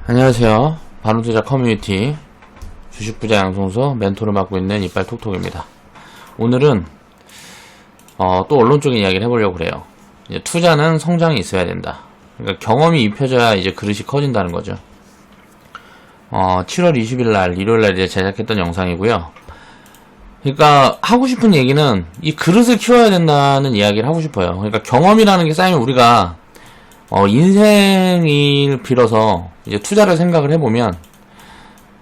안녕하세요. 바른투자 커뮤니티 주식부자 양성소 멘토를 맡고 있는 이빨톡톡입니다. 오늘은 또 언론적인 이야기를 해보려고 그래요. 이제 투자는 성장이 있어야 된다. 그러니까 경험이 입혀져야 이제 그릇이 커진다는 거죠. 7월 20일 날 일요일 날 이제 제작했던 영상이고요. 그러니까 하고 싶은 얘기는 이 그릇을 키워야 된다는 이야기를 하고 싶어요. 그러니까 경험이라는 게 쌓이면 우리가 인생을 빌어서 이제 투자를 생각을 해보면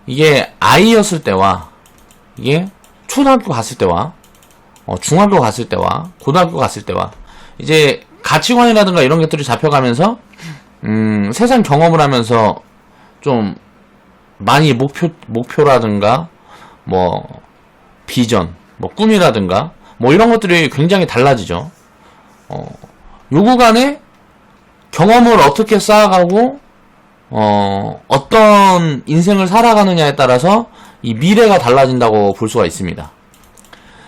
이게 아이였을 때와 이게 초등학교 갔을 때와 중학교 갔을 때와 고등학교 갔을 때와 이제 가치관이라든가 이런 것들이 잡혀가면서 세상 경험을 하면서 좀 많이 목표라든가 뭐 비전, 뭐 꿈이라든가 뭐 이런 것들이 굉장히 달라지죠. 요구 간에 경험을 어떻게 쌓아가고 어떤 인생을 살아가느냐에 따라서 이 미래가 달라진다고 볼 수가 있습니다.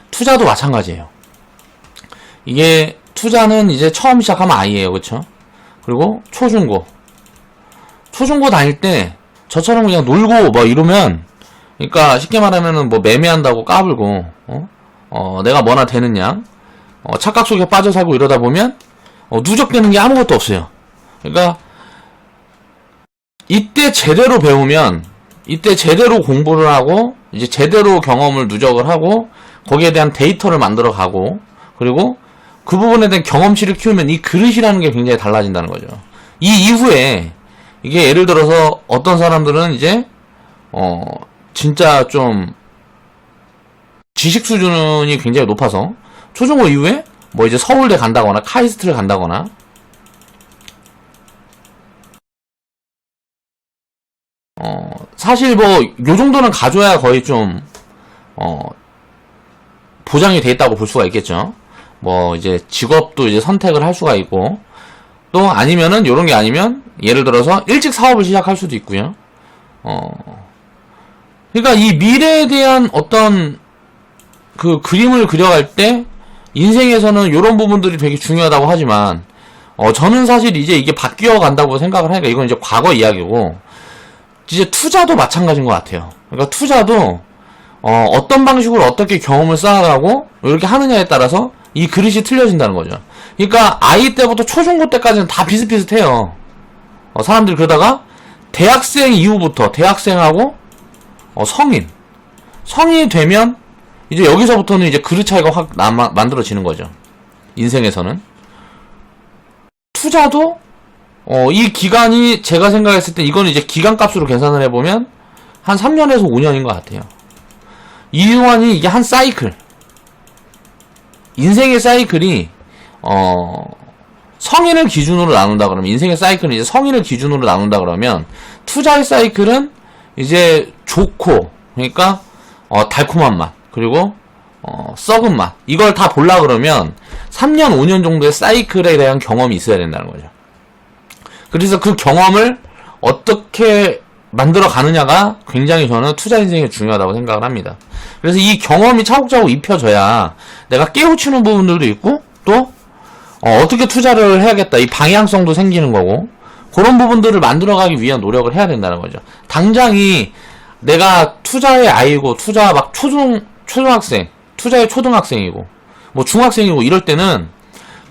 투자도 마찬가지예요. 이게 투자는 이제 처음 시작하면 아이예요, 그쵸? 그리고 초중고 다닐 때 저처럼 그냥 놀고 뭐 이러면, 그러니까 쉽게 말하면은 뭐 매매한다고 까불고 내가 뭐나 되는 양 착각 속에 빠져 살고 이러다 보면 누적되는 게 아무것도 없어요. 그러니까 이때 제대로 배우면, 이때 제대로 공부를 하고 이제 제대로 경험을 누적을 하고 거기에 대한 데이터를 만들어 가고, 그리고 그 부분에 대한 경험치를 키우면 이 그릇이라는 게 굉장히 달라진다는 거죠. 이 이후에 이게 예를 들어서 어떤 사람들은 이제 진짜 좀 지식 수준이 굉장히 높아서 초중고 이후에 뭐 이제 서울대 간다거나 카이스트를 간다거나 사실 뭐 요 정도는 가져야 거의 좀 보장이 돼 있다고 볼 수가 있겠죠. 뭐 이제 직업도 이제 선택을 할 수가 있고, 또 아니면은 요런 게 아니면 예를 들어서 일찍 사업을 시작할 수도 있고요. 그러니까 이 미래에 대한 어떤 그 그림을 그려갈 때 인생에서는 요런 부분들이 되게 중요하다고 하지만 저는 사실 이제 이게 바뀌어 간다고 생각을 하니까 이건 이제 과거 이야기고, 이제 투자도 마찬가지인 것 같아요. 그러니까 투자도 어떤 방식으로 어떻게 경험을 쌓아가고 이렇게 하느냐에 따라서 이 그릇이 틀려진다는 거죠. 그러니까 아이 때부터 초중고 때까지는 다 비슷비슷해요. 사람들이 그러다가 대학생 이후부터 대학생하고 성인이 되면 이제 여기서부터는 이제 그릇 차이가 확 만들어지는 거죠. 인생에서는. 투자도 이 기간이 제가 생각했을 때 이건 이제 기간값으로 계산을 해보면 한 3년에서 5년인 것 같아요. 이유만이 이게 한 사이클, 인생의 사이클이 성인을 기준으로 나눈다 그러면, 인생의 사이클은 이제 성인을 기준으로 나눈다 그러면 투자의 사이클은 이제 좋고, 그러니까 달콤한 맛, 그리고 썩은 맛, 이걸 다 볼라 그러면 3년 5년 정도의 사이클에 대한 경험이 있어야 된다는 거죠. 그래서 그 경험을 어떻게 만들어 가느냐가 굉장히 저는 투자 인생에 중요하다고 생각을 합니다. 그래서 이 경험이 차곡차곡 입혀져야 내가 깨우치는 부분들도 있고, 또 어떻게 투자를 해야겠다, 이 방향성도 생기는 거고, 그런 부분들을 만들어가기 위한 노력을 해야 된다는 거죠. 당장이 내가 투자의 아이고, 투자 막 초등학생, 투자의 초등학생이고 뭐 중학생이고 이럴 때는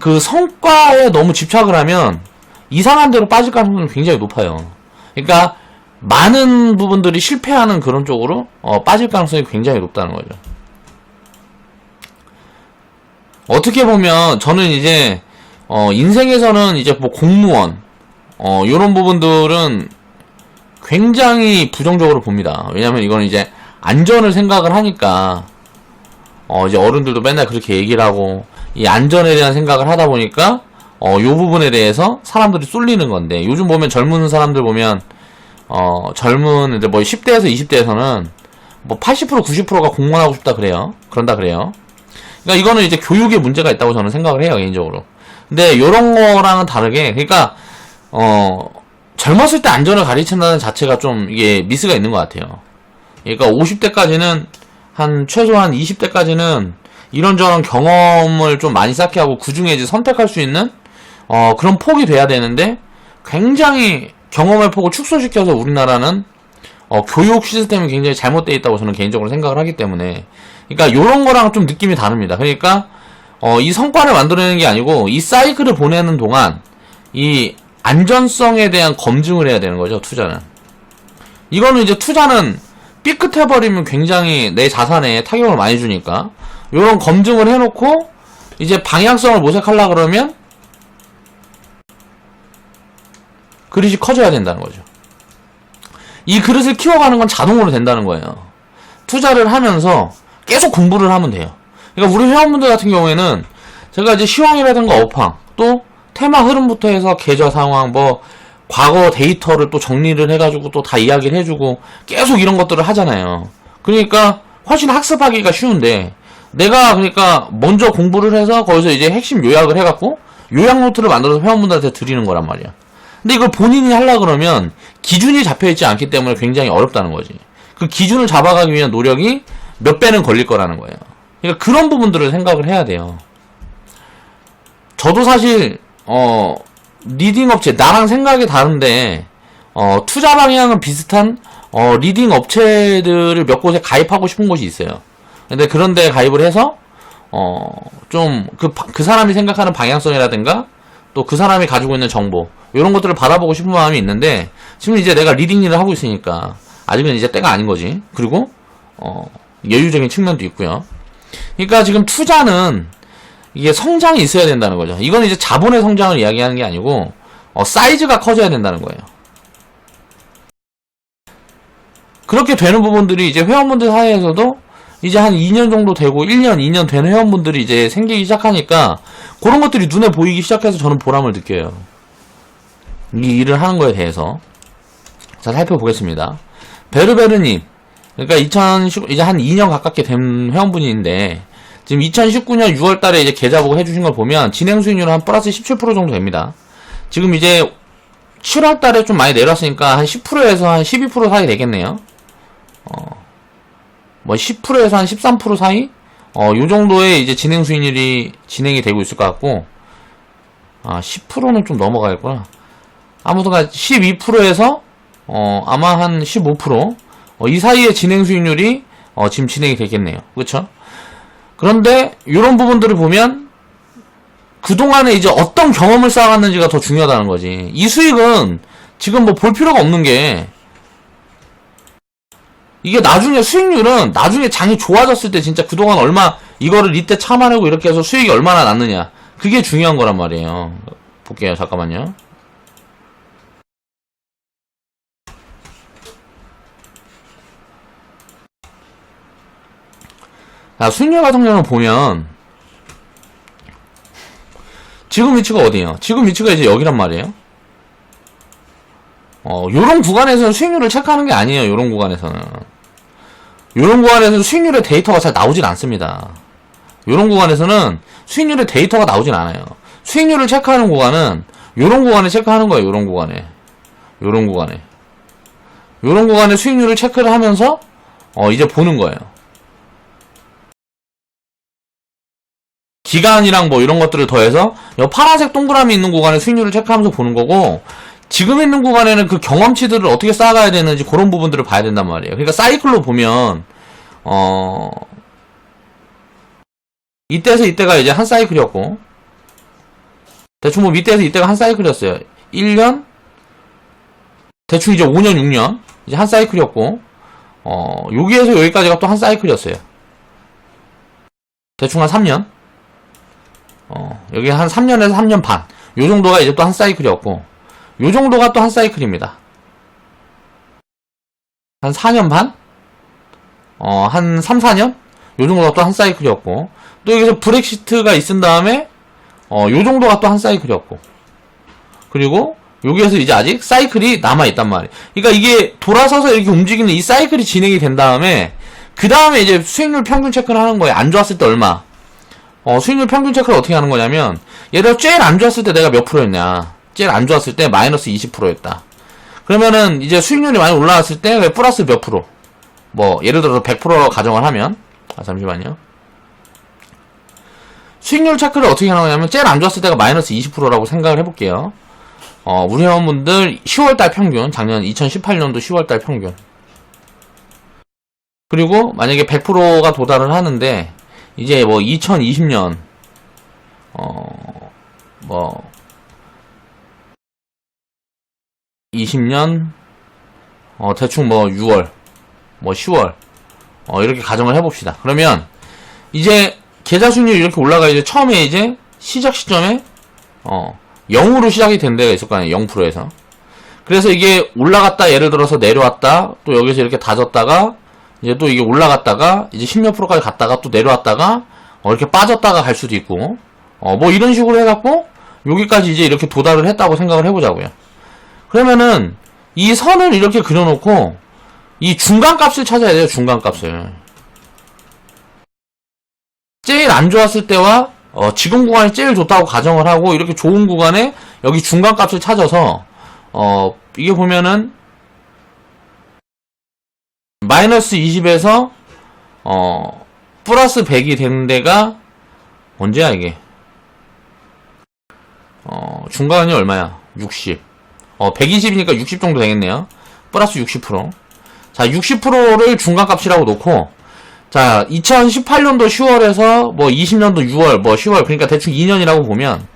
그 성과에 너무 집착을 하면 이상한 데로 빠질 가능성이 굉장히 높아요. 그러니까 많은 부분들이 실패하는 그런 쪽으로 빠질 가능성이 굉장히 높다는 거죠. 어떻게 보면 저는 이제 인생에서는 이제 뭐 공무원 요런 부분들은 굉장히 부정적으로 봅니다. 왜냐면 이건 이제 안전을 생각을 하니까 이제 어른들도 맨날 그렇게 얘기를 하고, 이 안전에 대한 생각을 하다 보니까 요 부분에 대해서 사람들이 쏠리는 건데, 요즘 보면 젊은 사람들 보면 젊은 이제 뭐 10대에서 20대에서는 뭐 80% 90%가 공무원하고 싶다 그래요. 그런다 그래요. 그러니까 이거는 이제 교육에 문제가 있다고 저는 생각을 해요, 개인적으로. 근데 요런 거랑은 다르게, 그러니까 젊었을 때 안전을 가르친다는 자체가 좀 이게 미스가 있는 것 같아요. 그러니까 50대까지는 최소한 20대까지는 이런저런 경험을 좀 많이 쌓게 하고 그 중에 이제 선택할 수 있는 그런 폭이 돼야 되는데, 굉장히 경험의 폭을 축소시켜서 우리나라는 교육 시스템이 굉장히 잘못되어 있다고 저는 개인적으로 생각을 하기 때문에, 그러니까 요런 거랑 좀 느낌이 다릅니다. 그러니까 이 성과를 만들어내는 게 아니고 이 사이클을 보내는 동안 이 안전성에 대한 검증을 해야 되는 거죠, 투자는. 이거는 이제 투자는 삐끗해버리면 굉장히 내 자산에 타격을 많이 주니까 요런 검증을 해놓고 이제 방향성을 모색하려고 그러면 그릇이 커져야 된다는 거죠. 이 그릇을 키워가는 건 자동으로 된다는 거예요. 투자를 하면서 계속 공부를 하면 돼요. 그러니까 우리 회원분들 같은 경우에는 제가 이제 시황이라든가 업황, 또 테마 흐름부터 해서 계좌 상황, 뭐 과거 데이터를 또 정리를 해가지고 또 다 이야기를 해주고 계속 이런 것들을 하잖아요. 그러니까 훨씬 학습하기가 쉬운데, 내가 그러니까 먼저 공부를 해서 거기서 이제 핵심 요약을 해갖고 요약 노트를 만들어서 회원분들한테 드리는 거란 말이야. 근데 이걸 본인이 하려고 그러면 기준이 잡혀있지 않기 때문에 굉장히 어렵다는 거지. 그 기준을 잡아가기 위한 노력이 몇 배는 걸릴 거라는 거예요. 그러니까 그런 부분들을 생각을 해야 돼요. 저도 사실 리딩 업체, 나랑 생각이 다른데 투자 방향은 비슷한 리딩 업체들을 몇 곳에 가입하고 싶은 곳이 있어요. 근데 그런데 가입을 해서 좀 그 사람이 생각하는 방향성이라든가 또 그 사람이 가지고 있는 정보, 이런 것들을 받아보고 싶은 마음이 있는데, 지금 이제 내가 리딩 일을 하고 있으니까 아직은 이제 때가 아닌 거지. 그리고 여유적인 측면도 있고요. 그러니까 지금 투자는 이게 성장이 있어야 된다는 거죠. 이건 이제 자본의 성장을 이야기하는 게 아니고 사이즈가 커져야 된다는 거예요. 그렇게 되는 부분들이 이제 회원분들 사이에서도 이제 한 2년 정도 되고 1년, 2년 된 회원분들이 이제 생기기 시작하니까 그런 것들이 눈에 보이기 시작해서 저는 보람을 느껴요. 이 일을 하는 거에 대해서. 자, 살펴보겠습니다. 베르베르님, 그러니까 이제 한 2년 가깝게 된 회원분인데, 지금 2019년 6월 달에 이제 계좌 보고 해주신 걸 보면 진행 수익률은 한 플러스 17% 정도 됩니다. 지금 이제 7월 달에 좀 많이 내렸으니까 한 10%에서 한 12% 사이 되겠네요. 뭐 10%에서 한 13% 사이? 요 정도의 이제 진행 수익률이 진행이 되고 있을 것 같고, 10%는 좀 넘어가겠구나. 아무튼 12%에서 아마 한 15%, 이 사이에 진행 수익률이 지금 진행이 되겠네요. 그렇죠? 그런데 이런 부분들을 보면 그동안에 이제 어떤 경험을 쌓아갔는지가 더 중요하다는 거지. 이 수익은 지금 뭐 볼 필요가 없는 게, 이게 나중에 수익률은 나중에 장이 좋아졌을 때 진짜 그동안 얼마 이거를 이때 참아내고 이렇게 해서 수익이 얼마나 났느냐, 그게 중요한 거란 말이에요. 볼게요. 잠깐만요. 자, 수익률 같은 경우는 보면 지금 위치가 어디예요? 지금 위치가 이제 여기란 말이에요. 요런 구간에서는 수익률을 체크하는 게 아니에요. 요런 구간에서는 수익률의 데이터가 잘 나오진 않습니다. 요런 구간에서는 수익률의 데이터가 나오진 않아요. 수익률을 체크하는 구간은 요런 구간에 체크하는 거예요. 요런 구간에 수익률을 체크를 하면서 이제 보는 거예요. 기간이랑 뭐 이런 것들을 더해서 요 파란색 동그라미 있는 구간에 수익률을 체크하면서 보는 거고, 지금 있는 구간에는 그 경험치들을 어떻게 쌓아가야 되는지 그런 부분들을 봐야 된단 말이에요. 그러니까 사이클로 보면 이때에서 이때가 이제 한 사이클이었고, 대충 뭐 밑에서 이때가 한 사이클이었어요. 1년, 대충 이제 5년, 6년 이제 한 사이클이었고, 여기에서 여기까지가 또 한 사이클이었어요. 대충 한 3년, 여기 한 3년에서 3년 반, 요 정도가 이제 또 한 사이클이었고, 요 정도가 또 한 사이클입니다. 한 4년 반? 한 3, 4년? 요 정도가 또 한 사이클이었고, 또 여기서 브렉시트가 있은 다음에, 요 정도가 또 한 사이클이었고, 그리고 여기에서 이제 아직 사이클이 남아있단 말이에요. 그러니까 이게 돌아서서 이렇게 움직이는 이 사이클이 진행이 된 다음에, 그 다음에 이제 수익률 평균 체크를 하는 거예요. 안 좋았을 때 얼마? 수익률 평균 체크를 어떻게 하는 거냐면, 예를 들어 제일 안 좋았을 때 내가 몇 프로였냐? 제일 안 좋았을 때 마이너스 20%였다. 그러면은 이제 수익률이 많이 올라왔을 때 왜 플러스 몇 프로? 뭐 예를 들어서 100% 가정을 하면, 잠시만요. 수익률 체크를 어떻게 하는 거냐면, 제일 안 좋았을 때가 마이너스 20%라고 생각을 해볼게요. 우리 회원분들 10월달 평균, 작년 2018년도 10월달 평균. 그리고 만약에 100%가 도달을 하는데, 이제 뭐 2020년, 20년, 대충 뭐 6월, 뭐 10월, 이렇게 가정을 해봅시다. 그러면, 이제, 계좌 수익률이 이렇게 올라가, 처음에 이제, 시작 시점에, 0으로 시작이 된 데가 있을 거 아니에요. 0%에서. 그래서 이게 올라갔다, 예를 들어서 내려왔다, 또 여기서 이렇게 다졌다가, 이제 또 이게 올라갔다가, 이제 10몇 프로까지 갔다가, 또 내려왔다가, 이렇게 빠졌다가 갈 수도 있고, 뭐 이런 식으로 해갖고, 여기까지 이제 이렇게 도달을 했다고 생각을 해보자고요. 그러면은, 이 선을 이렇게 그려놓고, 이 중간값을 찾아야 돼요, 중간값을. 제일 안 좋았을 때와, 지금 구간이 제일 좋다고 가정을 하고, 이렇게 좋은 구간에, 여기 중간값을 찾아서, 이게 보면은, 마이너스 20에서, 플러스 100이 되는 데가, 언제야, 이게? 중간이 얼마야? 60. 120이니까 60 정도 되겠네요. 플러스 60%. 자, 60%를 중간값이라고 놓고, 자, 2018년도 10월에서 뭐 20년도 6월, 뭐 10월, 그러니까 대충 2년이라고 보면,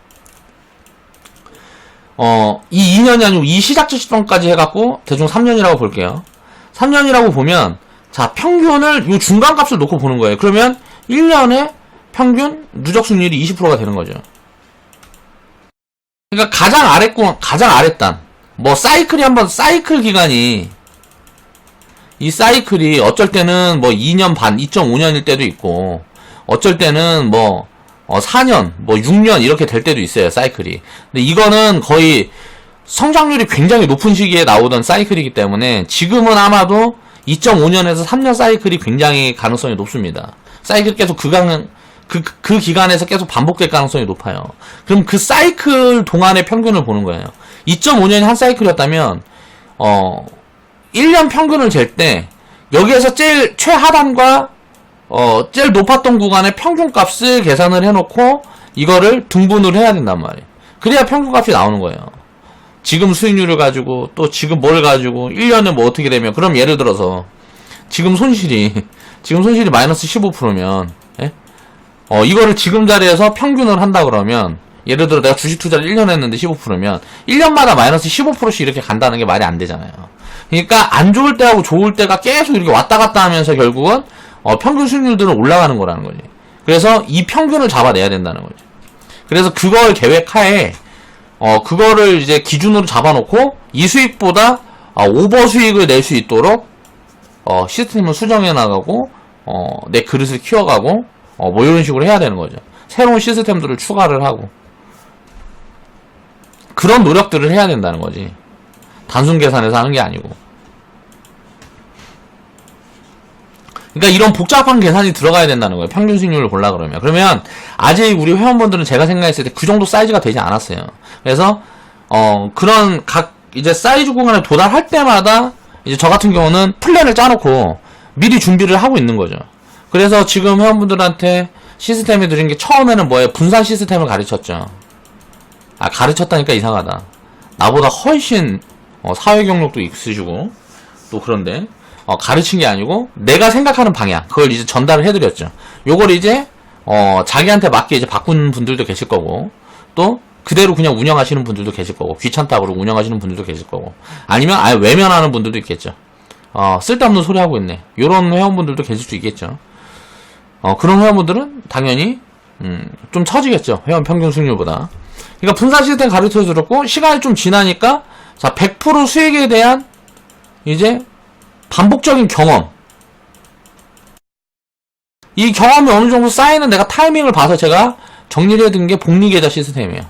이 2년이 아니고 이 시작지 시점까지 해갖고 대충 3년이라고 볼게요. 3년이라고 보면, 자, 평균을 이 중간값을 놓고 보는 거예요. 그러면 1년에 평균 누적 수익률이 20%가 되는 거죠. 그러니까 가장 아랫단. 뭐 사이클이 한번 사이클 기간이 이 사이클이 어쩔 때는 뭐 2년 반, 2.5년일 때도 있고 어쩔 때는 뭐 4년, 뭐 6년 이렇게 될 때도 있어요, 사이클이. 근데 이거는 거의 성장률이 굉장히 높은 시기에 나오던 사이클이기 때문에 지금은 아마도 2.5년에서 3년 사이클이 굉장히 가능성이 높습니다. 사이클 계속 그 기간에서 계속 반복될 가능성이 높아요. 그럼 그 사이클 동안의 평균을 보는 거예요. 2.5년이 한 사이클이었다면 1년 평균을 잴 때 여기에서 제일 최하단과 제일 높았던 구간의 평균값을 계산을 해놓고 이거를 등분을 해야 된단 말이에요. 그래야 평균값이 나오는 거예요. 지금 수익률을 가지고 또 지금 뭘 가지고 1년에 뭐 어떻게 되면, 그럼 예를 들어서 지금 손실이 마이너스 15%면 이거를 지금 자리에서 평균을 한다 그러면, 예를 들어 내가 주식 투자를 1년 했는데 15%면 1년마다 마이너스 15%씩 이렇게 간다는 게 말이 안 되잖아요. 그러니까 안 좋을 때하고 좋을 때가 계속 이렇게 왔다 갔다 하면서 결국은 평균 수익률들은 올라가는 거라는 거지. 그래서 이 평균을 잡아내야 된다는 거지. 그래서 그걸 계획하에 그거를 이제 기준으로 잡아놓고 이 수익보다 오버 수익을 낼 수 있도록 시스템을 수정해 나가고 내 그릇을 키워가고 뭐 이런 식으로 해야 되는 거죠. 새로운 시스템들을 추가를 하고 그런 노력들을 해야 된다는 거지. 단순 계산해서 하는 게 아니고. 그러니까 이런 복잡한 계산이 들어가야 된다는 거예요. 평균 수익률을 보려 그러면. 그러면 아직 우리 회원분들은 제가 생각했을 때 그 정도 사이즈가 되지 않았어요. 그래서 그런 각 이제 사이즈 구간에 도달할 때마다 이제 저 같은 경우는 플랜을 짜놓고 미리 준비를 하고 있는 거죠. 그래서 지금 회원분들한테 시스템에 드린 게 처음에는 뭐예요? 분산 시스템을 가르쳤죠. 가르쳤다니까 이상하다. 나보다 훨씬 사회 경력도 있으시고 또 그런데 가르친 게 아니고 내가 생각하는 방향 그걸 이제 전달을 해드렸죠. 요걸 이제 자기한테 맞게 이제 바꾼 분들도 계실 거고 또 그대로 그냥 운영하시는 분들도 계실 거고 귀찮다고 그러고 운영하시는 분들도 계실 거고 아니면 아예 외면하는 분들도 있겠죠. 쓸데없는 소리 하고 있네. 요런 회원분들도 계실 수 있겠죠. 그런 회원분들은 당연히 좀 처지겠죠. 회원 평균 수익률보다. 그러니까 분산 시스템 가르쳐 드렸고 시간이 좀 지나니까 자 100% 수익에 대한 이제 반복적인 경험. 이 경험이 어느 정도 쌓이는 내가 타이밍을 봐서 제가 정리를 해둔 게 복리계좌 시스템이에요.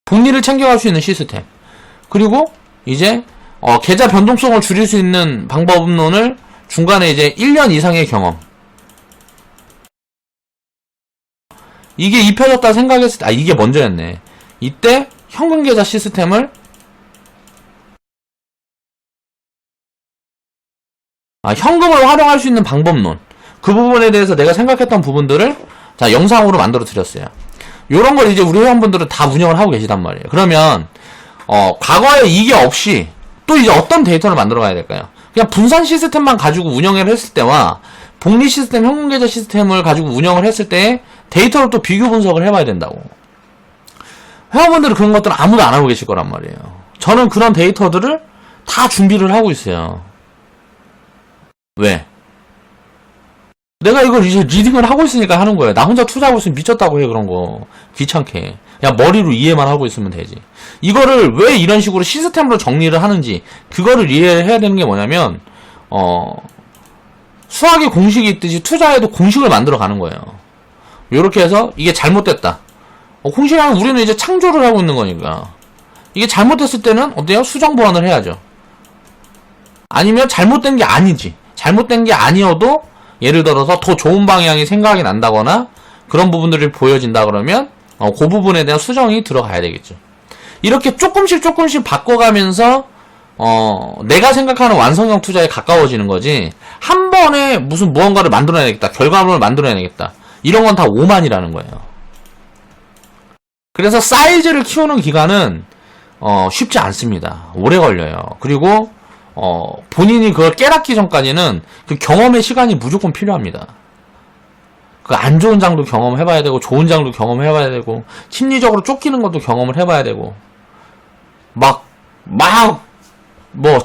복리를 챙겨갈 수 있는 시스템. 그리고 이제 계좌 변동성을 줄일 수 있는 방법론을 중간에 이제 1년 이상의 경험. 이게 입혀졌다 생각했을 때, 이게 먼저였네. 이때 현금계좌 시스템을 현금을 활용할 수 있는 방법론. 그 부분에 대해서 내가 생각했던 부분들을 자 영상으로 만들어 드렸어요. 요런 걸 이제 우리 회원분들은 다 운영을 하고 계시단 말이에요. 그러면 과거에 이게 없이 또 이제 어떤 데이터를 만들어 가야 될까요? 그냥 분산 시스템만 가지고 운영을 했을 때와 복리 시스템, 현금계좌 시스템을 가지고 운영을 했을 때 데이터를 또 비교 분석을 해봐야 된다고. 회원분들은 그런 것들은 아무도 안 하고 계실 거란 말이에요. 저는 그런 데이터들을 다 준비를 하고 있어요. 왜? 내가 이걸 이제 리딩을 하고 있으니까 하는 거예요. 나 혼자 투자하고 있으면 미쳤다고 해, 그런 거. 귀찮게. 그냥 머리로 이해만 하고 있으면 되지. 이거를 왜 이런 식으로 시스템으로 정리를 하는지, 그거를 이해해야 되는 게 뭐냐면, 수학에 공식이 있듯이 투자에도 공식을 만들어 가는 거예요. 요렇게 해서, 이게 잘못됐다. 공식이라면 우리는 이제 창조를 하고 있는 거니까. 이게 잘못됐을 때는, 어때요? 수정 보완을 해야죠. 아니면 잘못된 게 아니지. 잘못된 게 아니어도, 예를 들어서 더 좋은 방향이 생각이 난다거나 그런 부분들이 보여진다 그러면 그 부분에 대한 수정이 들어가야 되겠죠. 이렇게 조금씩 바꿔가면서 내가 생각하는 완성형 투자에 가까워지는 거지, 한 번에 무슨 무언가를 만들어내야겠다, 결과물을 만들어내야겠다, 이런 건 다 오만이라는 거예요. 그래서 사이즈를 키우는 기간은 쉽지 않습니다. 오래 걸려요. 그리고 본인이 그걸 깨닫기 전까지는 그 경험의 시간이 무조건 필요합니다. 그 안 좋은 장도 경험해봐야 되고, 좋은 장도 경험해봐야 되고, 심리적으로 쫓기는 것도 경험을 해봐야 되고,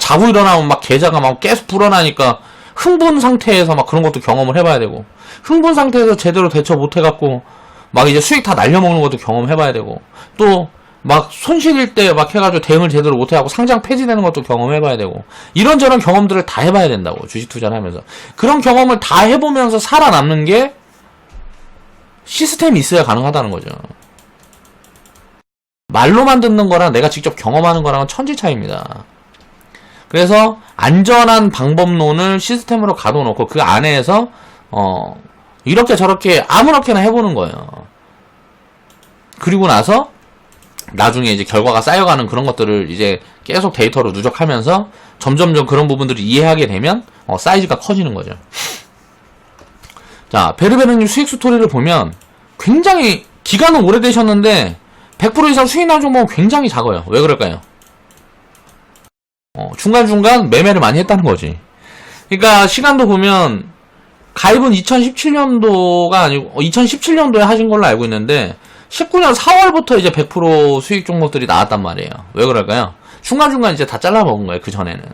자고 일어나면 계좌가 계속 불어나니까 흥분 상태에서 그런 것도 경험을 해봐야 되고, 흥분 상태에서 제대로 대처 못해갖고, 이제 수익 다 날려먹는 것도 경험해봐야 되고, 또, 손실일 때 해가지고 대응을 제대로 못해갖고 상장 폐지되는 것도 경험해봐야 되고, 이런저런 경험들을 다 해봐야 된다고, 주식 투자를 하면서. 그런 경험을 다 해보면서 살아남는 게 시스템이 있어야 가능하다는 거죠. 말로만 듣는 거랑 내가 직접 경험하는 거랑은 천지 차이입니다. 그래서 안전한 방법론을 시스템으로 가둬놓고 그 안에서 이렇게 저렇게 아무렇게나 해보는 거예요. 그리고 나서 나중에 이제 결과가 쌓여가는 그런 것들을 이제 계속 데이터로 누적하면서 점점점 그런 부분들을 이해하게 되면 사이즈가 커지는 거죠. 자, 베르베르님 수익 스토리를 보면 굉장히 기간은 오래되셨는데 100% 이상 수익 난 종목은 굉장히 작아요. 왜 그럴까요? 중간중간 매매를 많이 했다는 거지. 그러니까 시간도 보면 가입은 2017년도가 아니고 2017년도에 하신 걸로 알고 있는데 19년 4월부터 이제 100% 수익 종목들이 나왔단 말이에요. 왜 그럴까요? 중간중간 이제 다 잘라먹은 거예요, 그 전에는.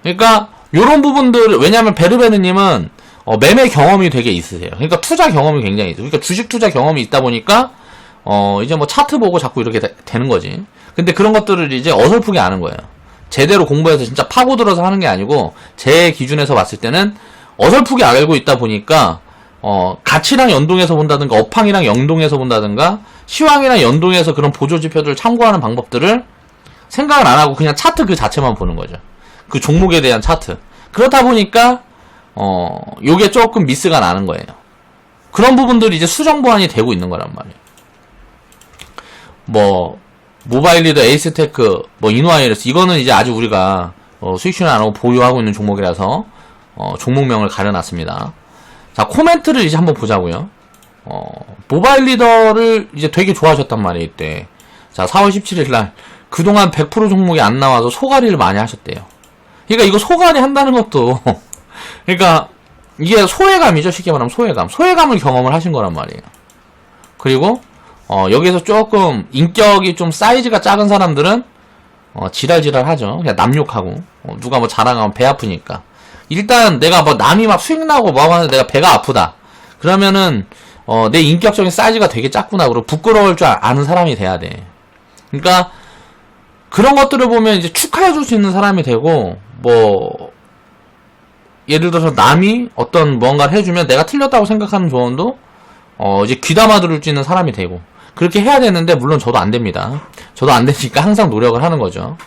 그러니까 요런 부분들, 왜냐면 베르베르님은 매매 경험이 되게 있으세요. 그러니까 투자 경험이 굉장히 있어요. 그러니까 주식 투자 경험이 있다 보니까 이제 차트 보고 자꾸 이렇게 되는 거지. 근데 그런 것들을 이제 어설프게 아는 거예요. 제대로 공부해서 진짜 파고들어서 하는 게 아니고, 제 기준에서 봤을 때는 어설프게 알고 있다 보니까 가치랑 연동해서 본다든가, 업황이랑 연동해서 본다든가, 시황이랑 연동해서 그런 보조지표들을 참고하는 방법들을 생각을 안 하고 그냥 차트 그 자체만 보는 거죠. 그 종목에 대한 차트. 그렇다 보니까 요게 조금 미스가 나는 거예요. 그런 부분들이 이제 수정 보완이 되고 있는 거란 말이에요. 모바일 리더, 에이스테크, 이노아이러스, 이거는 이제 아직 우리가 수익 실현 안 하고 보유하고 있는 종목이라서 종목명을 가려놨습니다. 자, 코멘트를 이제 한번 보자고요. 모바일 리더를 이제 되게 좋아하셨단 말이에요, 이때. 자, 4월 17일 날 그동안 100% 종목이 안 나와서 소가리를 많이 하셨대요. 그러니까 이거 소가리 한다는 것도 그러니까 이게 소외감이죠, 쉽게 말하면 소외감. 소외감을 경험을 하신 거란 말이에요. 그리고 여기에서 조금 인격이 좀 사이즈가 작은 사람들은 지랄지랄 하죠. 그냥 남욕하고, 누가 자랑하면 배 아프니까. 일단 내가 남이 수익 나고 하는데 내가 배가 아프다. 그러면은 내 인격적인 사이즈가 되게 작구나. 그리고 부끄러울 줄 아는 사람이 돼야 돼. 그러니까 그런 것들을 보면 이제 축하해줄 수 있는 사람이 되고, 예를 들어서 남이 어떤 무언가를 해주면 내가 틀렸다고 생각하는 조언도 이제 귀담아 들을 수 있는 사람이 되고, 그렇게 해야 되는데, 물론 저도 안 됩니다. 저도 안 되니까 항상 노력을 하는 거죠.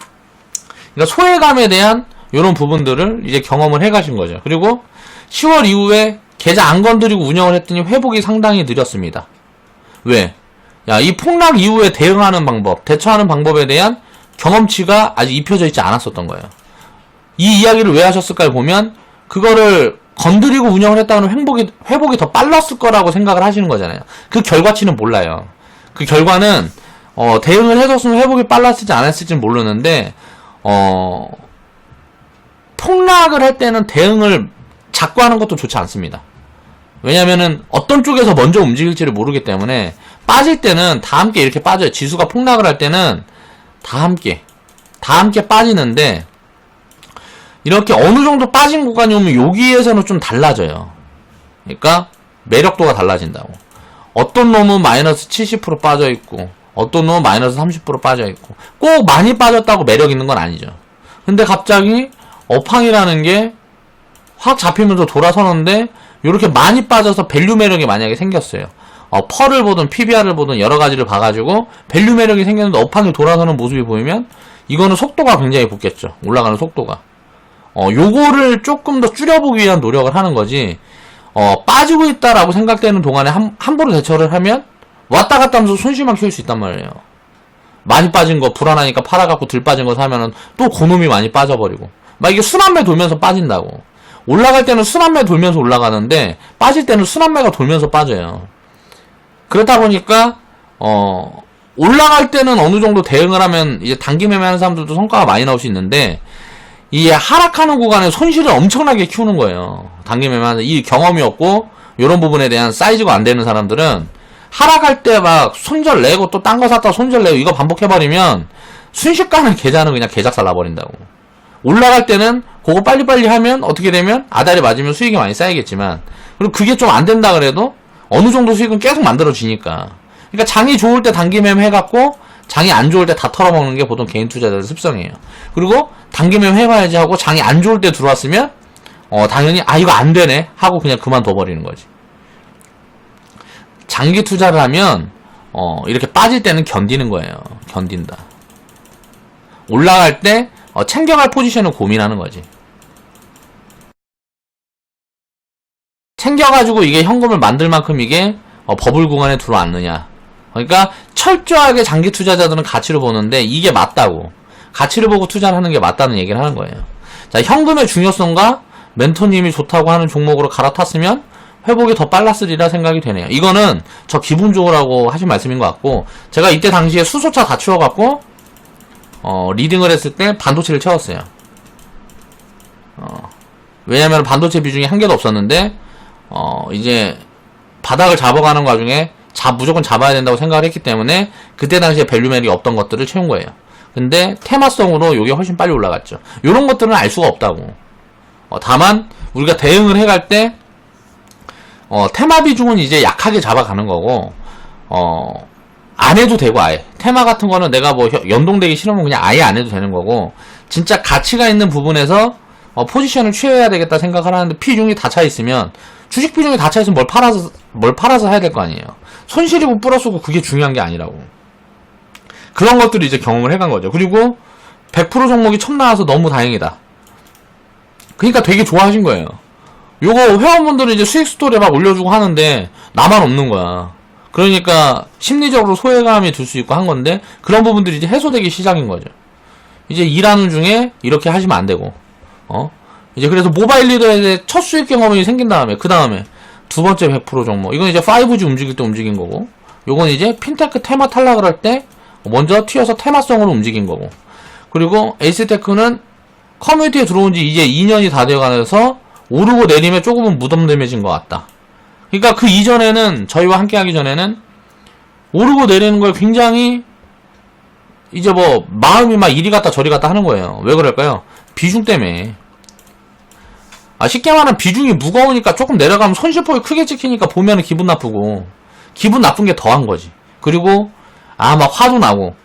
그러니까 소외감에 대한 이런 부분들을 이제 경험을 해 가신 거죠. 그리고 10월 이후에 계좌 안 건드리고 운영을 했더니 회복이 상당히 느렸습니다. 왜? 이 폭락 이후에 대응하는 방법, 대처하는 방법에 대한 경험치가 아직 입혀져 있지 않았었던 거예요. 이 이야기를 왜 하셨을까를 보면, 그거를 건드리고 운영을 했다면 회복이 더 빨랐을 거라고 생각을 하시는 거잖아요. 그 결과치는 몰라요. 그 결과는 대응을 해줬으면 회복이 빨랐을지 안 했을지는 모르는데 폭락을 할 때는 대응을 자꾸 하는 것도 좋지 않습니다. 왜냐면은 어떤 쪽에서 먼저 움직일지를 모르기 때문에 빠질 때는 다 함께 이렇게 빠져요. 지수가 폭락을 할 때는 다 함께 빠지는데 이렇게 어느 정도 빠진 구간이 오면 여기에서는 좀 달라져요. 그러니까 매력도가 달라진다고. 어떤 놈은 마이너스 70% 빠져있고 어떤 놈은 마이너스 30% 빠져있고 꼭 많이 빠졌다고 매력 있는 건 아니죠. 근데 갑자기 업황이라는 게 확 잡히면서 돌아서는데 이렇게 많이 빠져서 밸류 매력이 만약에 생겼어요. 펄을 보든 PBR을 보든 여러 가지를 봐가지고 밸류 매력이 생겼는데 업황이 돌아서는 모습이 보이면 이거는 속도가 굉장히 붙겠죠. 올라가는 속도가. 요거를 조금 더 줄여보기 위한 노력을 하는 거지. 빠지고 있다라고 생각되는 동안에 함부로 대처를 하면 왔다 갔다 하면서 손실만 키울 수 있단 말이에요. 많이 빠진 거 불안하니까 팔아갖고 덜 빠진 거 사면은 또 그놈이 많이 빠져버리고. 막 이게 순환매 돌면서 빠진다고. 올라갈 때는 순환매 돌면서 올라가는데 빠질 때는 순환매가 돌면서 빠져요. 그렇다 보니까 올라갈 때는 어느 정도 대응을 하면 이제 단기 매매하는 사람들도 성과가 많이 나올 수 있는데 이 하락하는 구간에 손실을 엄청나게 키우는 거예요. 단기 매매하는 이 경험이 없고 이런 부분에 대한 사이즈가 안 되는 사람들은 하락할 때 막 손절 내고 또 딴 거 샀다 손절 내고 이거 반복해버리면 순식간에 계좌는 그냥 개작살 나버린다고. 올라갈 때는 그거 빨리빨리 하면 어떻게 되면 아다리 맞으면 수익이 많이 쌓이겠지만 그리고 그게 좀 안 된다 그래도 어느 정도 수익은 계속 만들어지니까. 그러니까 장이 좋을 때 단기 매매 해갖고 장이 안 좋을 때 다 털어먹는 게 보통 개인 투자자들 습성이에요. 그리고 단기 매매 해봐야지 하고 장이 안 좋을 때 들어왔으면 당연히 이거 안 되네 하고 그냥 그만둬 버리는 거지. 장기 투자를 하면 이렇게 빠질 때는 견디는 거예요. 견딘다. 올라갈 때 챙겨갈 포지션을 고민하는 거지. 챙겨가지고 이게 현금을 만들 만큼 이게 버블 구간에 들어왔느냐. 그러니까 철저하게 장기 투자자들은 가치를 보는데 이게 맞다고. 가치를 보고 투자를 하는 게 맞다는 얘기를 하는 거예요. 자, 현금의 중요성과 멘토님이 좋다고 하는 종목으로 갈아탔으면 회복이 더 빨랐으리라 생각이 되네요. 이거는 저 기분 좋으라고 하신 말씀인 것 같고 제가 이때 당시에 수소차 다 치워갖고 리딩을 했을 때 반도체를 채웠어요. 왜냐면 반도체 비중이 한 개도 없었는데 이제 바닥을 잡아가는 와중에 무조건 잡아야 된다고 생각을 했기 때문에 그때 당시에 밸류 매력이 없던 것들을 채운 거예요. 근데 테마성으로 요게 훨씬 빨리 올라갔죠. 요런 것들은 알 수가 없다고. 다만 우리가 대응을 해갈 때 테마 비중은 이제 약하게 잡아가는 거고 안 해도 되고 아예 테마 같은 거는 내가 뭐 연동되기 싫으면 그냥 아예 안 해도 되는 거고 진짜 가치가 있는 부분에서 포지션을 취해야 되겠다 생각을 하는데 비중이 다 차 있으면 주식 비중이 다 차 있으면 뭘 팔아서 해야 될 거 아니에요. 손실이고 플러스고 그게 중요한 게 아니라고. 그런 것들을 이제 경험을 해간 거죠. 그리고 100% 종목이 처음 나와서 너무 다행이다. 그러니까 되게 좋아하신 거예요. 요거 회원분들은 이제 수익 스토리 막 올려주고 하는데 나만 없는 거야. 그러니까 심리적으로 소외감이 들 수 있고 한 건데 그런 부분들이 이제 해소되기 시작인 거죠. 이제 일하는 중에 이렇게 하시면 안 되고 이제 그래서 모바일 리더의 첫 수익 경험이 생긴 다음에 그 다음에 두 번째 100% 종목 이건 이제 5G 움직일 때 움직인 거고 요건 이제 핀테크 테마 탈락을 할 때 먼저 튀어서 테마성으로 움직인 거고 그리고 에이스테크는 커뮤니티에 들어온 지 이제 2년이 다 되어가면서 오르고 내리면 조금은 무덤덤해진 것 같다. 그러니까 그 이전에는 저희와 함께 하기 전에는 오르고 내리는 걸 굉장히 이제 뭐 마음이 막 이리 갔다 저리 갔다 하는 거예요. 왜 그럴까요? 비중 때문에. 쉽게 말하면 비중이 무거우니까 조금 내려가면 손실폭이 크게 찍히니까 보면은 기분 나쁘고 기분 나쁜 게 더한 거지. 그리고 막 화도 나고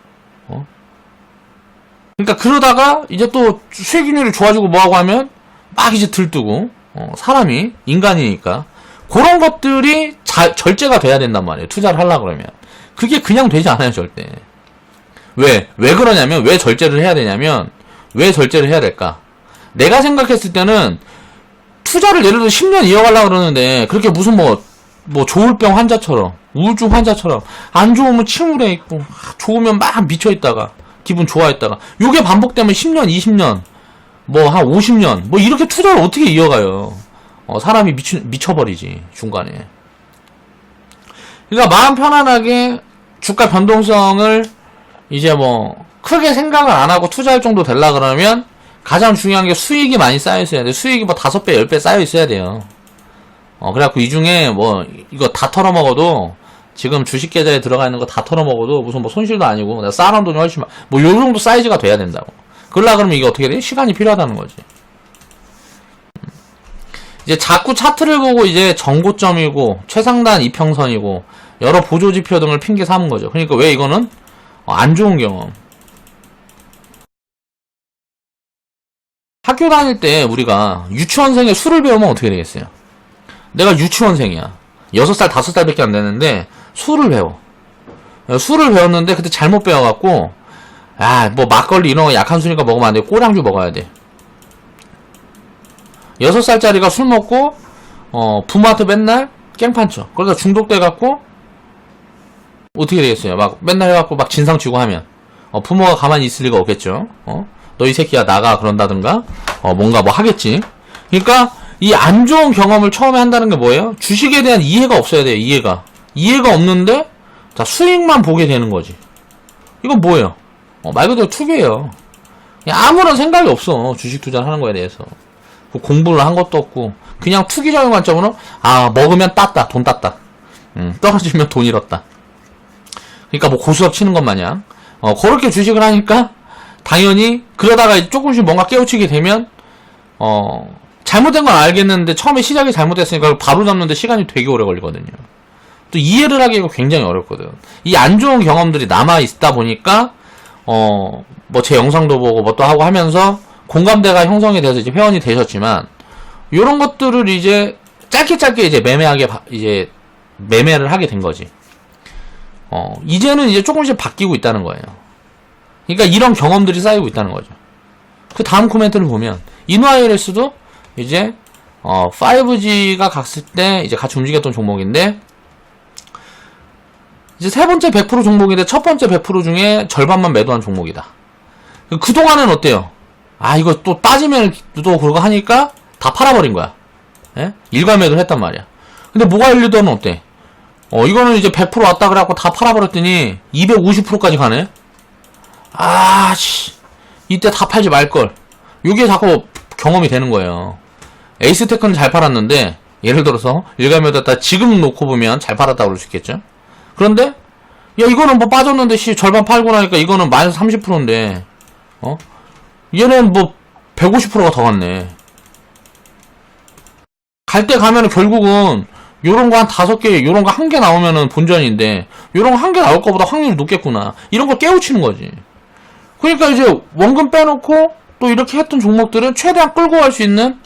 그러니까 그러다가 이제 또 수익률이 좋아지고 뭐하고 하면 막 이제 들뜨고 사람이 인간이니까 그런 것들이 절제가 돼야 된단 말이에요. 투자를 하려고 그러면 그게 그냥 되지 않아요. 절대. 왜 그러냐면 왜 절제를 해야 되냐면 왜 절제를 해야 될까? 내가 생각했을 때는 투자를 예를 들어 10년 이어가려고 그러는데 그렇게 무슨 뭐 조울병 환자처럼 우울증 환자처럼 안 좋으면 침울해 있고 좋으면 막 미쳐있다가 기분 좋아했다가 요게 반복되면 10년 20년 뭐 한 50년 뭐 이렇게 투자를 어떻게 이어가요. 사람이 미쳐버리지, 중간에. 그러니까 마음 편안하게 주가 변동성을 이제 뭐 크게 생각을 안 하고 투자할 정도 되려 그러면 가장 중요한 게 수익이 많이 쌓여 있어야 돼. 수익이 뭐 5배, 10배 쌓여 있어야 돼요. 그래갖고 이 중에 뭐 이거 다 털어먹어도 지금 주식 계좌에 들어가 있는 거 다 털어먹어도 무슨 뭐 손실도 아니고 내가 쌓아놓은 돈이 훨씬 뭐 요 정도 사이즈가 돼야 된다고. 그러려 그러면 이게 어떻게 돼? 시간이 필요하다는 거지. 이제 자꾸 차트를 보고 이제 정고점이고 최상단 이평선이고 여러 보조지표 등을 핑계 삼은 거죠. 그러니까 왜 이거는 안 좋은 경험. 학교 다닐 때 우리가 유치원생의 수를 배우면 어떻게 되겠어요? 내가 유치원생이야. 6살, 5살 밖에 안 되는데 수를 배워. 수를 배웠는데 그때 잘못 배워갖고 뭐 막걸리 이런 거 약한 수니까 먹으면 안 돼. 꼬량주 먹어야 돼. 6살짜리가 술 먹고 부모한테 맨날 깽판 쳐. 그러다 중독돼갖고 어떻게 되겠어요? 막 맨날 해갖고 막 진상치고 하면 부모가 가만히 있을 리가 없겠죠. 너 이 새끼야 나가 그런다든가 뭔가 뭐 하겠지. 그러니까 이 안 좋은 경험을 처음에 한다는 게 뭐예요? 주식에 대한 이해가 없어야 돼요. 이해가 없는데 자 수익만 보게 되는 거지. 이건 뭐예요? 말 그대로 투기예요. 아무런 생각이 없어. 주식 투자를 하는 거에 대해서. 공부를 한 것도 없고 그냥 투기적인 관점으로 먹으면 땄다. 돈 땄다. 떨어지면 돈 잃었다. 그러니까 뭐 고수업 치는 것 마냥 그렇게 주식을 하니까 당연히 그러다가 조금씩 뭔가 깨우치게 되면 잘못된 건 알겠는데 처음에 시작이 잘못됐으니까 바로 잡는데 시간이 되게 오래 걸리거든요. 또 이해를 하기가 굉장히 어렵거든. 이 안 좋은 경험들이 남아있다 보니까 뭐 제 영상도 보고 뭐 또 하고 하면서 공감대가 형성이 돼서 이제 회원이 되셨지만 요런 것들을 이제 짧게 이제 매매를 하게 된 거지. 이제는 이제 조금씩 바뀌고 있다는 거예요. 그러니까 이런 경험들이 쌓이고 있다는 거죠. 그 다음 코멘트를 보면 인화이레스도 이제 5G가 갔을 때 이제 같이 움직였던 종목인데 이제 세 번째 100% 종목인데 첫 번째 100% 중에 절반만 매도한 종목이다. 그동안은 어때요? 이거 또 빠지면 또 그러고 하니까 다 팔아버린 거야. 예? 일괄 매도를 했단 말이야. 근데 모바일리더는 어때? 이거는 이제 100% 왔다 그래갖고 다 팔아버렸더니 250%까지 가네? 이때 다 팔지 말걸. 요게 자꾸 경험이 되는 거예요. 에이스테크는 잘 팔았는데, 예를 들어서, 일괄 매도했다 지금 놓고 보면 잘 팔았다고 그럴 수 있겠죠? 그런데, 이거는 뭐 빠졌는데, 절반 팔고 나니까 이거는 마이너스 30%인데, 얘는 뭐, 150%가 더 갔네. 갈 때 가면은 결국은, 요런 거 한 5개, 요런 거 1개 나오면은 본전인데, 요런 거 1개 나올 거보다 확률이 높겠구나. 이런 거 깨우치는 거지. 그러니까 이제 원금 빼놓고, 또 이렇게 했던 종목들은 최대한 끌고 갈 수 있는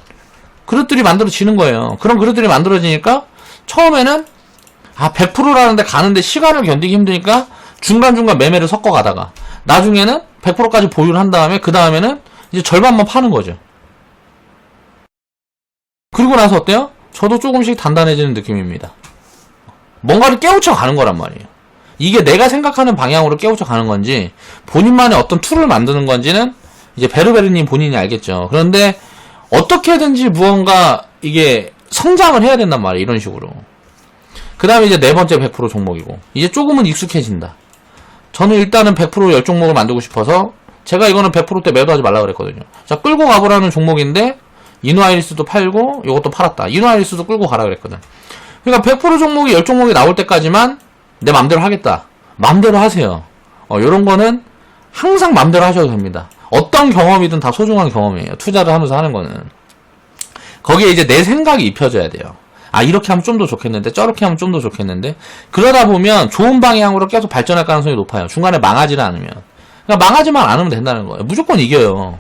그릇들이 만들어지는 거예요. 그런 그릇들이 만들어지니까, 처음에는, 100%라는데 가는데 시간을 견디기 힘드니까, 중간중간 매매를 섞어 가다가, 나중에는 100%까지 보유를 한 다음에, 그 다음에는 이제 절반만 파는 거죠. 그리고 나서 어때요? 저도 조금씩 단단해지는 느낌입니다. 뭔가를 깨우쳐 가는 거란 말이에요. 이게 내가 생각하는 방향으로 깨우쳐 가는 건지 본인만의 어떤 툴을 만드는 건지는 이제 베르베르님 본인이 알겠죠. 그런데 어떻게든지 무언가 이게 성장을 해야 된단 말이에요. 이런 식으로. 그 다음에 이제 네 번째 100% 종목이고 이제 조금은 익숙해진다. 저는 일단은 100% 10종목을 만들고 싶어서 제가 이거는 100%때 매도하지 말라 그랬거든요. 자, 끌고 가보라는 종목인데 인화이리스도 팔고 이것도 팔았다. 인화이리스도 끌고 가라 그랬거든. 그러니까 100% 종목이 10종목이 나올 때까지만 내 맘대로 하겠다. 맘대로 하세요. 요런 거는 항상 맘대로 하셔도 됩니다. 어떤 경험이든 다 소중한 경험이에요. 투자를 하면서 하는 거는. 거기에 이제 내 생각이 입혀져야 돼요. 이렇게 하면 좀 더 좋겠는데 저렇게 하면 좀 더 좋겠는데 그러다 보면 좋은 방향으로 계속 발전할 가능성이 높아요. 중간에 망하지는 않으면. 그러니까 망하지만 않으면 된다는 거예요. 무조건 이겨요.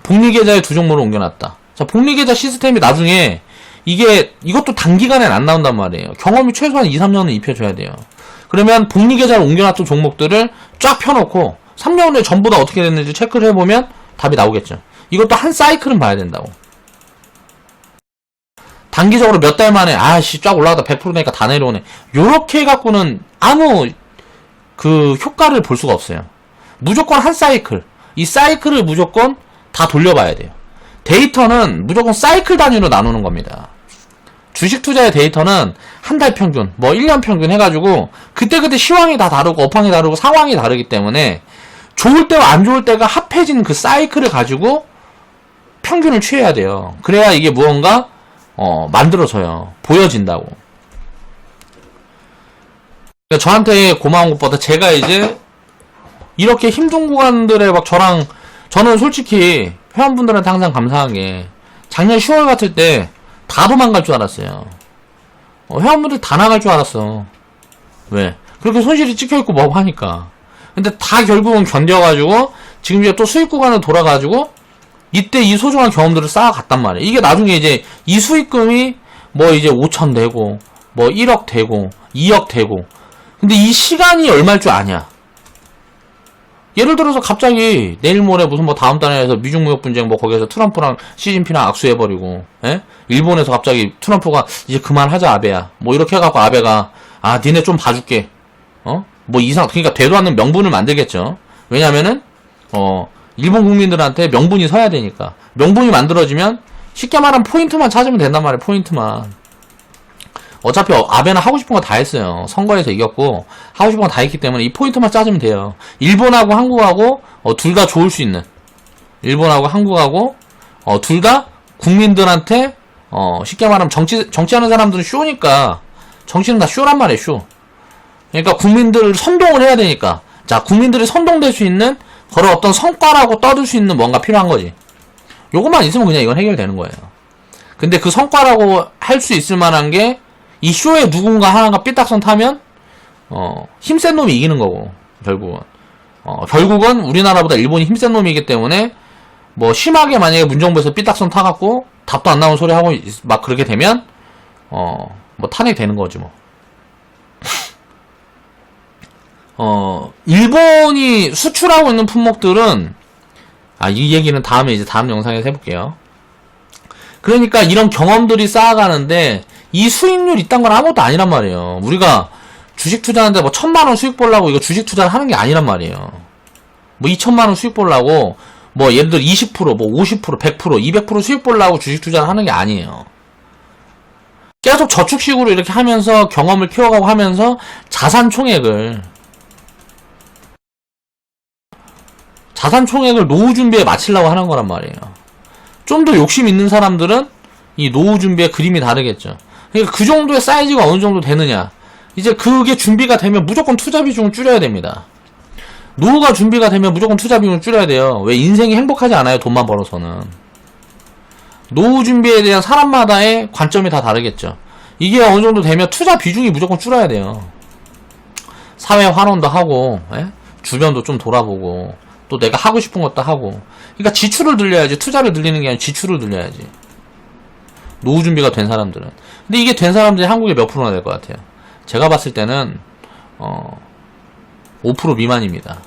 복리계좌에 두 종목을 옮겨놨다. 자, 복리계좌 시스템이 나중에 이것도 단기간엔 안 나온단 말이에요. 경험이 최소한 2, 3년은 입혀줘야 돼요. 그러면 복리계좌를 옮겨놨던 종목들을 쫙 펴놓고 3년 후에 전부 다 어떻게 됐는지 체크를 해보면 답이 나오겠죠. 이것도 한 사이클은 봐야 된다고. 단기적으로 몇 달 만에 쫙 올라가다 100%니까 다 내려오네. 요렇게 해갖고는 아무 효과를 볼 수가 없어요. 무조건 한 사이클. 이 사이클을 무조건 다 돌려봐야 돼요. 데이터는 무조건 사이클 단위로 나누는 겁니다. 주식 투자의 데이터는 한 달 평균, 뭐 1년 평균 해가지고 그때그때 시황이 다 다르고 업황이 다르고 상황이 다르기 때문에 좋을 때와 안 좋을 때가 합해진 그 사이클을 가지고 평균을 취해야 돼요. 그래야 이게 무언가 만들어져요. 보여진다고. 그러니까 저한테 고마운 것보다 제가 이제 이렇게 힘든 구간들에 막 저는 솔직히 회원분들한테 항상 감사한 게 작년 10월 같을 때 다 도망갈 줄 알았어요. 회원분들 다 나갈 줄 알았어. 왜? 그렇게 손실이 찍혀있고 뭐고 하니까. 근데 다 결국은 견뎌가지고 지금 이제 또 수익 구간으로 돌아가지고 이때 이 소중한 경험들을 쌓아갔단 말이에요. 이게 나중에 이제 이 수익금이 뭐 이제 5천 되고 뭐 1억 되고 2억 되고 근데 이 시간이 얼마일 줄 아냐. 예를 들어서 갑자기 내일 모레 무슨 뭐 다음 달에 해서 미중 무역 분쟁 뭐 거기에서 트럼프랑 시진핑이랑 악수해버리고, 예? 일본에서 갑자기 트럼프가 이제 그만하자 아베야. 뭐 이렇게 해갖고 아베가 니네 좀 봐줄게. 뭐 그러니까 되도 않는 명분을 만들겠죠. 왜냐면은 일본 국민들한테 명분이 서야 되니까. 명분이 만들어지면 쉽게 말하면 포인트만 찾으면 된단 말이에요. 포인트만. 어차피 아베는 하고 싶은 거 다 했어요. 선거에서 이겼고 하고 싶은 거 다 했기 때문에 이 포인트만 짜주면 돼요. 일본하고 한국하고 둘 다 좋을 수 있는, 일본하고 한국하고 둘 다 국민들한테 쉽게 말하면 정치하는 사람들은 쇼니까 정치는 다 쇼란 말이에요. 쇼. 그러니까 국민들을 선동을 해야 되니까, 자, 국민들이 선동될 수 있는 그런 어떤 성과라고 떠들 수 있는 뭔가 필요한 거지. 요것만 있으면 그냥 이건 해결되는 거예요. 근데 그 성과라고 할 수 있을 만한 게 이 쇼에 누군가 하나가 삐딱선 타면 힘센 놈이 이기는 거고, 결국은 우리나라보다 일본이 힘센 놈이기 때문에 뭐 심하게 만약에 문정부에서 삐딱선 타갖고 답도 안 나오는 소리 하고 막 그렇게 되면 뭐 탄핵되는 거지 뭐. 일본이 수출하고 있는 품목들은 이 얘기는 다음에 이제 다음 영상에서 해볼게요. 그러니까 이런 경험들이 쌓아가는데 이 수익률 이딴 건 아무것도 아니란 말이에요. 우리가 주식 투자하는데 뭐 1,000만원 수익 보려고 이거 주식 투자를 하는 게 아니란 말이에요. 뭐 2,000만원 수익 보려고 뭐 예를 들어 20%, 뭐 50%, 100%, 200% 수익 보려고 주식 투자를 하는 게 아니에요. 계속 저축식으로 이렇게 하면서 경험을 키워가고 하면서 자산 총액을 노후 준비에 마치려고 하는 거란 말이에요. 좀 더 욕심 있는 사람들은 이 노후 준비의 그림이 다르겠죠. 그러니까 그 정도의 사이즈가 어느 정도 되느냐. 이제 그게 준비가 되면 무조건 투자 비중을 줄여야 됩니다. 노후가 준비가 되면 무조건 투자 비중을 줄여야 돼요. 왜? 인생이 행복하지 않아요. 돈만 벌어서는. 노후 준비에 대한 사람마다의 관점이 다 다르겠죠. 이게 어느 정도 되면 투자 비중이 무조건 줄어야 돼요. 사회 환원도 하고, 주변도 좀 돌아보고, 또 내가 하고 싶은 것도 하고. 그러니까 지출을 늘려야지. 투자를 늘리는 게 아니라 지출을 늘려야지. 노후 준비가 된 사람들은. 근데 이게 된 사람들이 한국에 몇 프로나 될 것 같아요? 제가 봤을 때는 5% 미만입니다.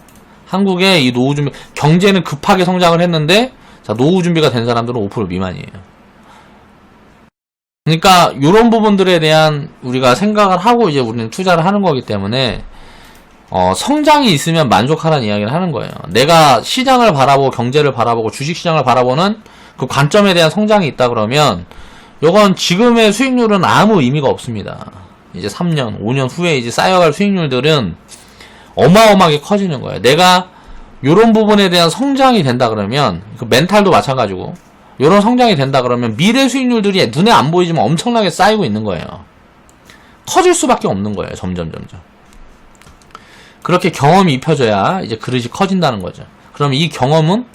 한국의 이 노후 준비, 경제는 급하게 성장을 했는데 자, 노후 준비가 된 사람들은 5% 미만이에요. 그러니까 이런 부분들에 대한 우리가 생각을 하고 이제 우리는 투자를 하는 거기 때문에 성장이 있으면 만족하라는 이야기를 하는 거예요. 내가 시장을 바라보고 경제를 바라보고 주식시장을 바라보는 그 관점에 대한 성장이 있다 그러면 이건 지금의 수익률은 아무 의미가 없습니다. 이제 3년, 5년 후에 이제 쌓여갈 수익률들은 어마어마하게 커지는 거예요. 내가 요런 부분에 대한 성장이 된다 그러면 그 멘탈도 마찬가지고 요런 성장이 된다 그러면 미래 수익률들이 눈에 안 보이지만 엄청나게 쌓이고 있는 거예요. 커질 수밖에 없는 거예요. 점점. 그렇게 경험이 입혀져야 이제 그릇이 커진다는 거죠. 그럼 이 경험은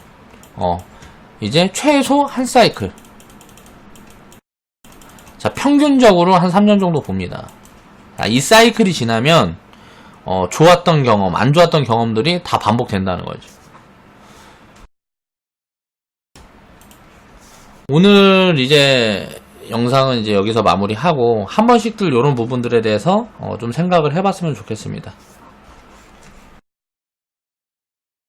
이제 최소 한 사이클. 자, 평균적으로 한 3년 정도 봅니다. 자, 이 사이클이 지나면 좋았던 경험, 안 좋았던 경험들이 다 반복된다는 거죠. 오늘 이제 영상은 이제 여기서 마무리하고 한 번씩들 이런 부분들에 대해서 좀 생각을 해봤으면 좋겠습니다.